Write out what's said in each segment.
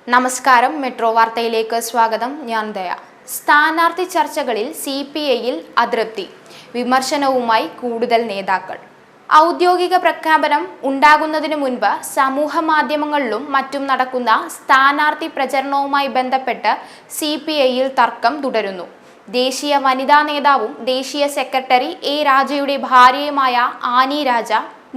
നമസ്കാരം, മെട്രോ വാർത്തയിലേക്ക് സ്വാഗതം. ഞാൻ ദയ. സ്ഥാനാർത്ഥി ചർച്ചകളിൽ CPIയിൽ അതൃപ്തി, വിമർശനവുമായി കൂടുതൽ നേതാക്കൾ. ഔദ്യോഗിക പ്രഖ്യാപനം ഉണ്ടാകുന്നതിനു മുൻപ് സമൂഹ മാധ്യമങ്ങളിലും മറ്റും നടക്കുന്ന സ്ഥാനാർത്ഥി പ്രചരണവുമായി ബന്ധപ്പെട്ട് CPIയിൽ തർക്കം തുടരുന്നു. ദേശീയ വനിതാ നേതാവും ദേശീയ സെക്രട്ടറി A രാജയുടെ ഭാര്യയുമായ ആനി രാജ,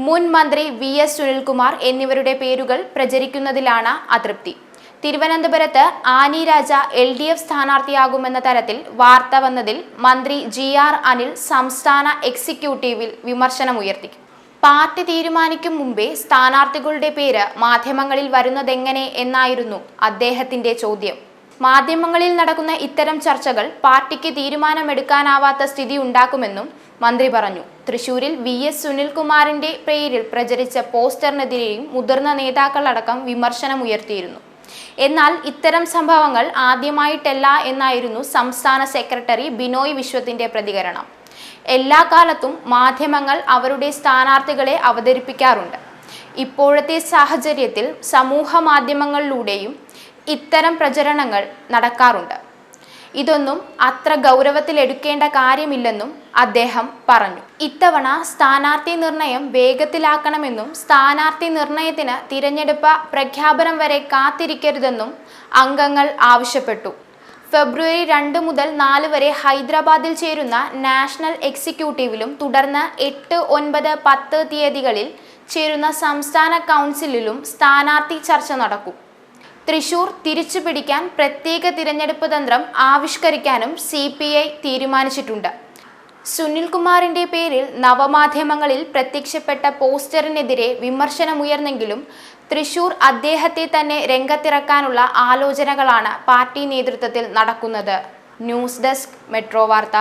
മുൻ മന്ത്രി VS സുനിൽകുമാർ എന്നിവരുടെ പേരുകൾ പ്രചരിക്കുന്നതിലാണ് അതൃപ്തി. തിരുവനന്തപുരത്ത് ആനി രാജ LDF സ്ഥാനാർത്ഥിയാകുമെന്ന തരത്തിൽ വാർത്ത വന്നതിൽ മന്ത്രി GR അനിൽ സംസ്ഥാന എക്സിക്യൂട്ടീവിൽ വിമർശനമുയർത്തി. പാർട്ടി തീരുമാനിക്കും മുമ്പേ സ്ഥാനാർത്ഥികളുടെ പേര് മാധ്യമങ്ങളിൽ വരുന്നതെങ്ങനെ എന്നായിരുന്നു അദ്ദേഹത്തിന്റെ ചോദ്യം. മാധ്യമങ്ങളിൽ നടക്കുന്ന ഇത്തരം ചർച്ചകൾ പാർട്ടിക്ക് തീരുമാനമെടുക്കാനാവാത്ത സ്ഥിതി ഉണ്ടാക്കുമെന്നും മന്ത്രി പറഞ്ഞു. തൃശൂരിൽ VS സുനിൽകുമാറിന്റെ പേരിൽ പ്രചരിച്ച പോസ്റ്ററിനെതിരെയും മുതിർന്ന നേതാക്കളടക്കം വിമർശനമുയർത്തിയിരുന്നു. എന്നാൽ ഇത്തരം സംഭവങ്ങൾ ആദ്യമായിട്ടല്ല എന്നായിരുന്നു സംസ്ഥാന സെക്രട്ടറി ബിനോയ് വിശ്വത്തിന്റെ പ്രതികരണം. എല്ലാ കാലത്തും മാധ്യമങ്ങൾ അവരുടെ സ്ഥാനാർത്ഥികളെ അവതരിപ്പിക്കാറുണ്ട്. ഇപ്പോഴത്തെ സാഹചര്യത്തിൽ സമൂഹ മാധ്യമങ്ങളിലൂടെയും ഇത്തരം പ്രചരണങ്ങൾ നടക്കാറുണ്ട്. ഇതൊന്നും അത്ര ഗൗരവത്തിലെടുക്കേണ്ട കാര്യമില്ലെന്നും അദ്ദേഹം പറഞ്ഞു. ഇത്തവണ സ്ഥാനാർത്ഥി നിർണയം വേഗത്തിലാക്കണമെന്നും സ്ഥാനാർത്ഥി നിർണയത്തിന് തിരഞ്ഞെടുപ്പ് പ്രഖ്യാപനം വരെ കാത്തിരിക്കരുതെന്നും അംഗങ്ങൾ ആവശ്യപ്പെട്ടു. ഫെബ്രുവരി 2 മുതൽ 4 വരെ ഹൈദരാബാദിൽ ചേരുന്ന നാഷണൽ എക്സിക്യൂട്ടീവിലും തുടർന്ന് 8, 9, 10 തീയതികളിൽ ചേരുന്ന സംസ്ഥാന കൗൺസിലിലും സ്ഥാനാർത്ഥി ചർച്ച നടക്കും. തൃശൂർ തിരിച്ചുപിടിക്കാൻ പ്രത്യേക തിരഞ്ഞെടുപ്പ് തന്ത്രം ആവിഷ്കരിക്കാനും CPI തീരുമാനിച്ചിട്ടുണ്ട്. സുനിൽകുമാറിന്റെ പേരിൽ നവമാധ്യമങ്ങളിൽ പ്രത്യക്ഷപ്പെട്ട പോസ്റ്ററിനെതിരെ വിമർശനമുയർന്നെങ്കിലും തൃശൂർ അദ്ദേഹത്തെ തന്നെ രംഗത്തിറക്കാനുള്ള ആലോചനകളാണ് പാർട്ടി നേതൃത്വത്തിൽ നടക്കുന്നത്. ന്യൂസ് ഡെസ്ക്, മെട്രോ വാർത്ത.